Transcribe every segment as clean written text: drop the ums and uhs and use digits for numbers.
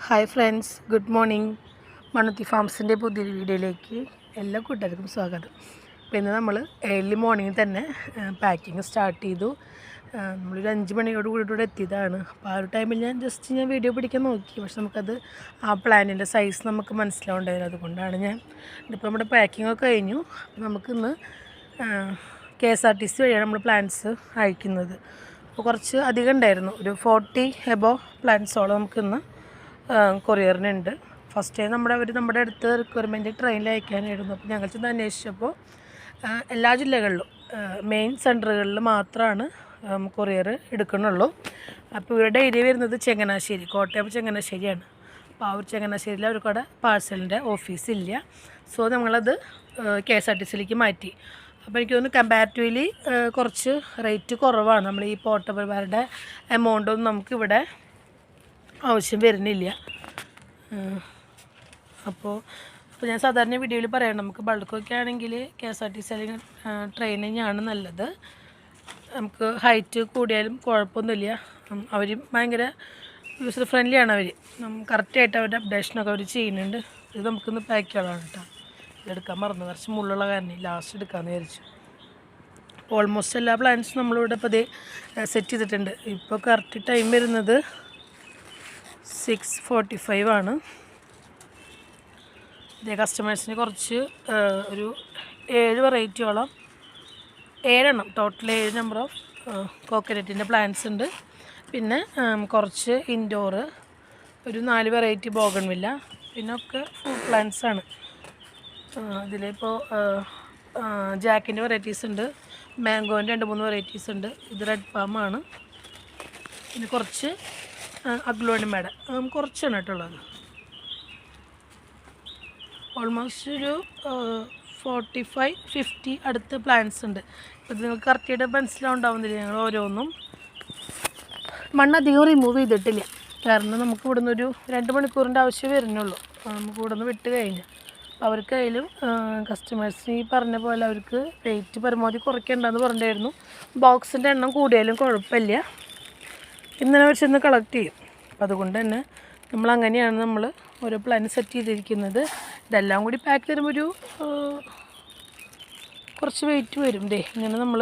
Hi friends, good morning. Mannuthy ഫാംസിൻ്റെ പുതിയൊരു വീഡിയോയിലേക്ക് എല്ലാ കൂട്ടുകാർക്കും സ്വാഗതം. അപ്പോൾ ഇന്ന് നമ്മൾ ഏർലി മോർണിംഗ് തന്നെ പാക്കിങ് സ്റ്റാർട്ട് ചെയ്തു. നമ്മളൊരു 5 മണിയോട് കൂടിയിട്ട് എത്തിയതാണ്. അപ്പോൾ ആ ഒരു ടൈമിൽ ഞാൻ വീഡിയോ പിടിക്കാൻ നോക്കി, പക്ഷെ നമുക്കത് ആ പ്ലാനിൻ്റെ സൈസ് നമുക്ക് മനസ്സിലാവുണ്ടായിരുന്നു. അതുകൊണ്ടാണ് ഇപ്പോൾ നമ്മുടെ പാക്കിംഗ് ഒക്കെ കഴിഞ്ഞു. അപ്പോൾ നമുക്കിന്ന് KSRTC വഴിയാണ് നമ്മൾ പ്ലാൻസ് അയക്കുന്നത്. അപ്പോൾ കുറച്ച് അധികം ഉണ്ടായിരുന്നു, ഒരു 40 എബോ പ്ലാൻസോളം നമുക്കിന്ന് കൊറിയറിനുണ്ട്. ഫസ്റ്റ് ടൈം നമ്മുടെ അടുത്ത് റിക്വയർമെൻറ്റ് ട്രെയിനിൽ അയക്കാനായിരുന്നു. അപ്പോൾ ഞങ്ങൾ ചെന്ന് അന്വേഷിച്ചപ്പോൾ എല്ലാ ജില്ലകളിലും മെയിൻ സെൻറ്ററുകളിൽ മാത്രമാണ് കൊറിയർ എടുക്കണുള്ളൂ. അപ്പോൾ ഇവരുടെ ഏരിയ വരുന്നത് ചങ്ങനാശ്ശേരി, കോട്ടയം ചങ്ങനാശ്ശേരിയാണ്. അപ്പോൾ ആ ഒരു ചങ്ങനാശ്ശേരിയിൽ അവർക്കവിടെ പാഴ്സലിൻ്റെ ഓഫീസില്ല. സോ നമ്മളത് KSRTCയിലേക്ക് മാറ്റി. അപ്പോൾ എനിക്ക് തോന്നുന്നു കമ്പാരിറ്റീവ്ലി കുറച്ച് റേറ്റ് കുറവാണ്. നമ്മൾ ഈ പോർട്ടബിൾമാരുടെ എമൗണ്ടൊന്നും നമുക്കിവിടെ ആവശ്യം വരുന്നില്ല. അപ്പോൾ ഞാൻ സാധാരണ വീഡിയോയിൽ പറയാം, നമുക്ക് ബൾക്കൊക്കെ ആണെങ്കിൽ KSRTC അല്ലെങ്കിൽ ട്രെയിൻ തന്നെയാണ് നല്ലത്. നമുക്ക് ഹൈറ്റ് കൂടിയാലും കുഴപ്പമൊന്നുമില്ല. അവർ ഭയങ്കര യൂസർ ഫ്രണ്ട്ലിയാണ്. അവർ കറക്റ്റായിട്ട് അവരുടെ അപ്ഡേഷനൊക്കെ അവർ ചെയ്യുന്നുണ്ട്. ഇത് നമുക്കിന്ന് പാക്ക് ചെയ്യാനാണ് കേട്ടോ. ഇതെടുക്കാൻ മറന്നു, കുറച്ച് മുള്ളുള്ള കാരണം ലാസ്റ്റ് എടുക്കാമെന്ന് വിചാരിച്ചു. ഓൾമോസ്റ്റ് എല്ലാ പ്ലാൻസും നമ്മളിവിടെ ഇപ്പോൾ ഇത് സെറ്റ് ചെയ്തിട്ടുണ്ട്. ഇപ്പോൾ കറക്റ്റ് ടൈം വരുന്നത് 6:45 ആണ്. ഇതേ കസ്റ്റമേഴ്സിന് കുറച്ച് ഒരു 7 വെറൈറ്റിയോളം, 7 ടോട്ടൽ 7 നമ്പർ ഓഫ് കോക്കനറ്റിൻ്റെ പ്ലാന്റ്സ് ഉണ്ട്. പിന്നെ കുറച്ച് ഇൻഡോറ്, ഒരു 4 വെറൈറ്റി ബോഗൺവില്ല, പിന്നെ ഒക്കെ ഫ്രൂട്ട് പ്ലാന്റ്സ് ആണ്. ഇതിലിപ്പോൾ ജാക്കിൻ്റെ വെറൈറ്റീസ് ഉണ്ട്, മാംഗോൻ്റെ 2-3 വെറൈറ്റീസ് ഉണ്ട്. ഇത് റെഡ് പാമാണ്. പിന്നെ കുറച്ച് അഗ്ലോണിമയുടെ കുറച്ചാണ് കേട്ടുള്ളത്. ഓൾമോസ്റ്റ് ഒരു 45-50 അടുത്ത് പ്ലാന്റ്സ് ഉണ്ട്. ഇപ്പോൾ ഇത് നിങ്ങൾക്ക് കറക്റ്റായിട്ട് മനസ്സിലാവുണ്ടാവുന്നില്ല. ഞങ്ങൾ ഓരോന്നും മണ്ണധികം റിമൂവ് ചെയ്തിട്ടില്ല, കാരണം നമുക്ക് ഇവിടുന്ന് ഒരു 2 മണിക്കൂറിൻ്റെ ആവശ്യം വരുന്നുള്ളൂ. നമുക്ക് ഇവിടുന്ന് വിട്ട് കഴിഞ്ഞാൽ അവർക്കായാലും കസ്റ്റമേഴ്സിന് ഈ പറഞ്ഞ പോലെ അവർക്ക് വെയിറ്റ് പരമാവധി കുറയ്ക്കേണ്ടെന്ന് പറഞ്ഞിട്ടായിരുന്നു. ബോക്സിൻ്റെ എണ്ണം കൂടിയാലും കുഴപ്പമില്ല, ഇന്നലെ അവർ ചെന്ന് കളക്ട് ചെയ്യും. അപ്പം അതുകൊണ്ട് തന്നെ നമ്മൾ ഓരോ പ്ലാൻ സെറ്റ് ചെയ്തിരിക്കുന്നത്. ഇതെല്ലാം കൂടി പാക്ക് തരുമ്പോൾ ഒരു കുറച്ച് വെയിറ്റ് വരും. ഇങ്ങനെ നമ്മൾ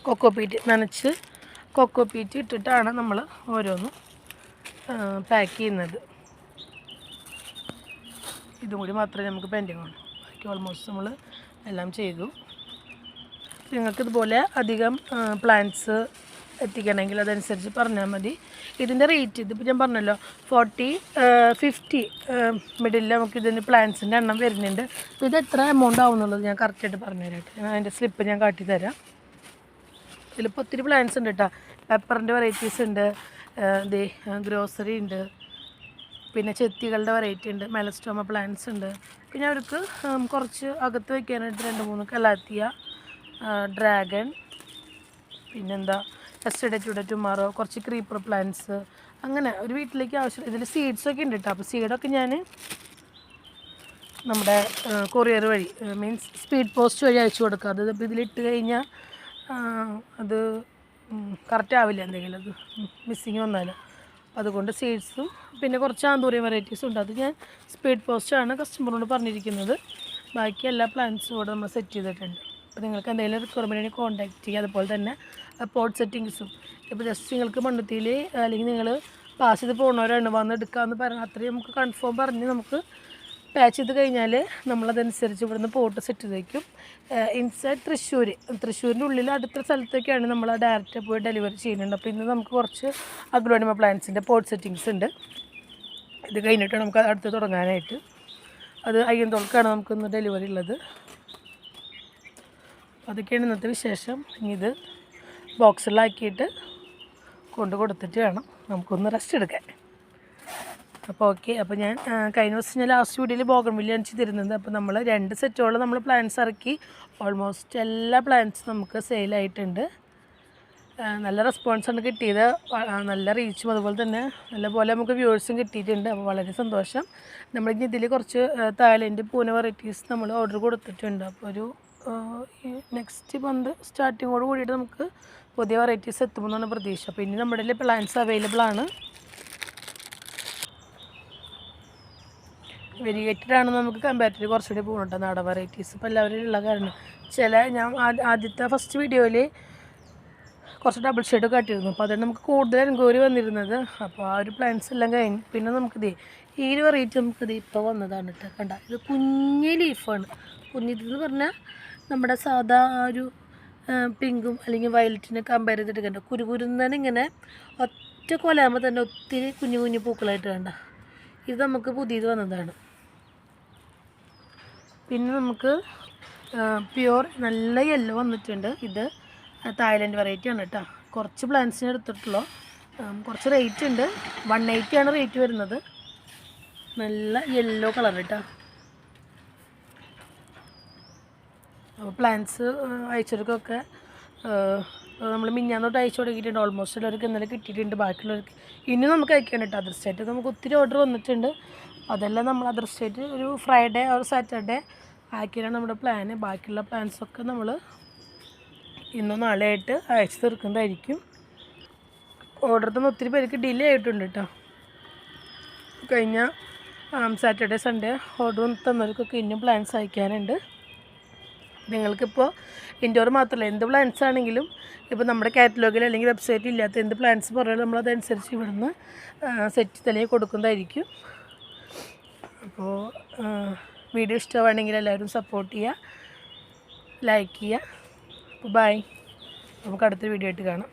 കൊക്കോപീറ്റ് നനച്ച് കൊക്കോപീറ്റ് ഇട്ടിട്ടാണ് നമ്മൾ ഓരോന്നും പാക്ക് ചെയ്യുന്നത്. ഇതും കൂടി മാത്രമേ നമുക്ക് പെൻഡിങ് ഉള്ളൂ. ബാക്കി ഓൾമോസ്റ്റ് നമ്മൾ എല്ലാം ചെയ്തു. നിങ്ങൾക്കിതുപോലെ അധികം പ്ലാന്റ്സ് എത്തിക്കണമെങ്കിൽ അതനുസരിച്ച് പറഞ്ഞാൽ മതി. ഇതിൻ്റെ റേറ്റ് ഇതിപ്പോൾ ഞാൻ പറഞ്ഞല്ലോ 40-50 മിഡിലിൽ നമുക്ക് ഇതിന് പ്ലാന്റ്സിൻ്റെ എണ്ണം വരുന്നുണ്ട്. അപ്പോൾ ഇത് എത്ര എമൗണ്ട് ആവുന്നുള്ളത് ഞാൻ കറക്റ്റായിട്ട് പറഞ്ഞുതരാം. അതിൻ്റെ സ്ലിപ്പ് ഞാൻ കാട്ടിത്തരാം. ഇതിലിപ്പോൾ ഒത്തിരി പ്ലാന്റ്സ് ഉണ്ട് കേട്ടോ. പെപ്പറിൻ്റെ വെറൈറ്റീസ് ഉണ്ട്, ഗ്രോസറി ഉണ്ട്, പിന്നെ ചെത്തികളുടെ വെറൈറ്റി ഉണ്ട്, മെലസ്റ്റോമ പ്ലാന്റ്സ് ഉണ്ട്. പിന്നെ അവർക്ക് കുറച്ച് അകത്ത് വയ്ക്കാനായിട്ട് 2-3 കലാത്തിയ, ഡ്രാഗൺ, പിന്നെന്താ യെസ്റ്റർഡേ ടുഡേ ടുമാറോ, കുറച്ച് ക്രീപ്പർ പ്ലാന്റ്സ്, അങ്ങനെ ഒരു വീട്ടിലേക്ക് ആവശ്യം. ഇതിൽ സീഡ്സൊക്കെ ഉണ്ട് കേട്ടോ. അപ്പോൾ സീഡൊക്കെ ഞാൻ നമ്മുടെ കൊറിയർ വഴി, മീൻസ് സ്പീഡ് പോസ്റ്റ് വഴി അയച്ചു കൊടുക്കുക. അത് ഇപ്പോൾ ഇതിലിട്ട് കഴിഞ്ഞാൽ അത് കറക്റ്റ് ആവില്ല, എന്തെങ്കിലും അത് മിസ്സിങ് വന്നാൽ. അതുകൊണ്ട് സീഡ്സും പിന്നെ കുറച്ച് ആന്തൂറിയ വെറൈറ്റീസും ഉണ്ട്. അത് ഞാൻ സ്പീഡ് പോസ്റ്റാണ് കസ്റ്റമറോട് പറഞ്ഞിരിക്കുന്നത്. ബാക്കി എല്ലാ പ്ലാന്റ്സും കൂടെ നമ്മൾ സെറ്റ് ചെയ്തിട്ടുണ്ട്. അപ്പോൾ നിങ്ങൾക്ക് എന്തെങ്കിലും റിക്വയർമെൻറ്റിന് കോൺടാക്റ്റ് ചെയ്യുക. അതുപോലെ തന്നെ പോട്ട് സെറ്റിങ്സും ഇപ്പോൾ ജസ്റ്റ് നിങ്ങൾക്ക് മണ്ണുത്തിയിൽ അല്ലെങ്കിൽ നിങ്ങൾ പാസ് ചെയ്ത് പോകുന്നവരാണ് വന്ന് എടുക്കാമെന്ന് പറഞ്ഞാൽ അത്രയും നമുക്ക് കൺഫേം പറഞ്ഞ് നമുക്ക് പാച്ച് ചെയ്ത് കഴിഞ്ഞാൽ നമ്മളതനുസരിച്ച് ഇവിടുന്ന് പോട്ട് സെറ്റ് ചെയ്ത് വയ്ക്കും. ഇൻസൈഡ് തൃശ്ശൂരിൻ്റെ ഉള്ളിൽ അടുത്ത സ്ഥലത്തേക്കാണ് നമ്മൾ ഡയറക്റ്റ് പോയി ഡെലിവറി ചെയ്യുന്നുണ്ട്. അപ്പോൾ ഇന്ന് നമുക്ക് കുറച്ച് അഗ്ലോണിമ പ്ലാന്റ്സിൻ്റെ പോട്ട് സെറ്റിങ്സ് ഉണ്ട്. ഇത് കഴിഞ്ഞിട്ട് നമുക്ക് അടുത്ത് തുടങ്ങാനായിട്ട്. അത് അയ്യന്തോൾക്കാണ് നമുക്കിന്ന് ഡെലിവറി ഉള്ളത്. അതൊക്കെയാണ് ഇന്നത്തെ വിശേഷം. ഇത് ബോക്സിലാക്കിയിട്ട് കൊടുത്തിട്ട് വേണം നമുക്കൊന്ന് റെസ്റ്റ് എടുക്കാൻ. അപ്പോൾ ഓക്കെ. അപ്പോൾ ഞാൻ കഴിഞ്ഞ ദിവസം ലാസ്റ്റ് വീഡിയോയിൽ ബോഗൺവില്ല അണിച്ച് തരുന്നത്. അപ്പോൾ നമ്മൾ 2 സെറ്റോളം നമ്മൾ പ്ലാന്റ്സ് ഇറക്കി. ഓൾമോസ്റ്റ് എല്ലാ പ്ലാന്റ്സും നമുക്ക് സെയിലായിട്ടുണ്ട്. നല്ല റെസ്പോൺസാണ് കിട്ടിയത്. നല്ല റീച്ചും അതുപോലെ തന്നെ നല്ലപോലെ നമുക്ക് വ്യൂവേഴ്സും കിട്ടിയിട്ടുണ്ട്. അപ്പോൾ വളരെ സന്തോഷം. നമ്മളിനി ഇതിൽ കുറച്ച് തായ്ലൻഡ് പൂനെ വെറൈറ്റീസ് നമ്മൾ ഓർഡർ കൊടുത്തിട്ടുണ്ട്. അപ്പോൾ ഒരു നെക്സ്റ്റ് മന്ത് സ്റ്റാർട്ടിങ്ങോട് കൂടിയിട്ട് നമുക്ക് പുതിയ വെറൈറ്റീസ് എത്തുമെന്നാണ് പ്രതീക്ഷ. അപ്പോൾ ഇനി നമ്മുടെ പ്ലാന്റ്സ് അവൈലബിൾ ആണ്. വെരിഗേറ്റഡ് നമുക്ക് കമ്പാരിറ്റീവ് കുറച്ചുകൂടി പോകുന്നുണ്ട് നാടൻ വെറൈറ്റീസ്. ഇപ്പോൾ എല്ലാവരും ഉള്ള കാരണം ഞാൻ ആദ്യത്തെ ഫസ്റ്റ് വീഡിയോയിൽ കുറച്ച് ഡബിൾ ഷെയ്ഡ് കാട്ടിയിരുന്നു. അപ്പോൾ അതിന് നമുക്ക് കൂടുതൽ എൻക്വയറി വന്നിരുന്നത്. അപ്പോൾ ആ ഒരു പ്ലാൻസ് എല്ലാം കഴിഞ്ഞ് പിന്നെ നമുക്കിത് ഈ ഒരു വെറൈറ്റി നമുക്കിത് ഇപ്പോൾ വന്നതാണ് കേട്ടോ. കണ്ട, ഇത് കുഞ്ഞ് ലീഫാണ്. കുഞ്ഞിതെന്ന് പറഞ്ഞാൽ നമ്മുടെ സാധാ ഒരു പിങ്കും അല്ലെങ്കിൽ വയലറ്റിനെ കമ്പയർ ചെയ്തിട്ട് കണ്ട കുരുകുരുന്നതിന് ഇങ്ങനെ ഒറ്റ കൊലാകുമ്പോൾ തന്നെ ഒത്തിരി കുഞ്ഞു കുഞ്ഞു പൂക്കളായിട്ട് കണ്ട. ഇത് നമുക്ക് പുതിയത് വന്നതാണ്. പിന്നെ നമുക്ക് പ്യുവർ നല്ല യെല്ലോ വന്നിട്ടുണ്ട്. ഇത് തായ്ലൻഡ് വെറൈറ്റിയാണ് കേട്ടോ. കുറച്ച് പ്ലാന്റ്സിന് എടുത്തിട്ടുള്ളൂ. കുറച്ച് റേറ്റ് ഉണ്ട്. 180 റേറ്റ് വരുന്നത്. നല്ല യെല്ലോ കളർ കേട്ടോ. അപ്പോൾ പ്ലാന്റ്സ് അയച്ചവർക്കൊക്കെ നമ്മൾ മിഞ്ഞാന്നോട്ട് അയച്ചു തുടങ്ങിയിട്ടുണ്ട്. ഓൾമോസ്റ്റ് എല്ലാവർക്ക് ഇന്നലെ കിട്ടിയിട്ടുണ്ട്. ബാക്കിയുള്ളവർക്ക് ഇനി നമുക്ക് അയക്കാൻ കേട്ടോ. അതർ സ്റ്റേറ്റ് നമുക്ക് ഒത്തിരി ഓർഡർ വന്നിട്ടുണ്ട്. അതെല്ലാം നമ്മൾ അതർ സ്റ്റേറ്റ് ഒരു ഫ്രൈഡേ ഒരു സാറ്റർഡേ ആക്കിയാണ് നമ്മുടെ പ്ലാന്. ബാക്കിയുള്ള പ്ലാൻസൊക്കെ നമ്മൾ ഇന്നോ നാളെ ആയിട്ട് അയച്ചു തീർക്കുന്നതായിരിക്കും. ഓർഡർ തന്നെ ഒത്തിരി പേർക്ക് ഡിലേ ആയിട്ടുണ്ട് കേട്ടോ. കഴിഞ്ഞ സാറ്റർഡേ സൺഡേ ഓർഡർ തന്നവർക്കൊക്കെ ഇനിയും പ്ലാൻസ് അയക്കാനുണ്ട്. നിങ്ങൾക്കിപ്പോൾ ഇൻഡോർ മാത്രമല്ല എന്ത് പ്ലാൻസ് ആണെങ്കിലും ഇപ്പോൾ നമ്മുടെ കാറ്റലോഗിൽ അല്ലെങ്കിൽ വെബ്സൈറ്റിൽ ഇല്ലാത്ത എന്ത് പ്ലാൻസ് പറയാനും നമ്മളതനുസരിച്ച് ഇവിടുന്ന് സെറ്റ് തലയിൽ കൊടുക്കുന്നതായിരിക്കും. അപ്പോൾ വീഡിയോ ഇഷ്ടമാണെങ്കിൽ എല്ലാവരും സപ്പോർട്ട് ചെയ്യുക, ലൈക്ക് ചെയ്യുക. അപ്പോൾ ബൈ, നമുക്ക് അടുത്ത വീഡിയോ ആയിട്ട് കാണാം.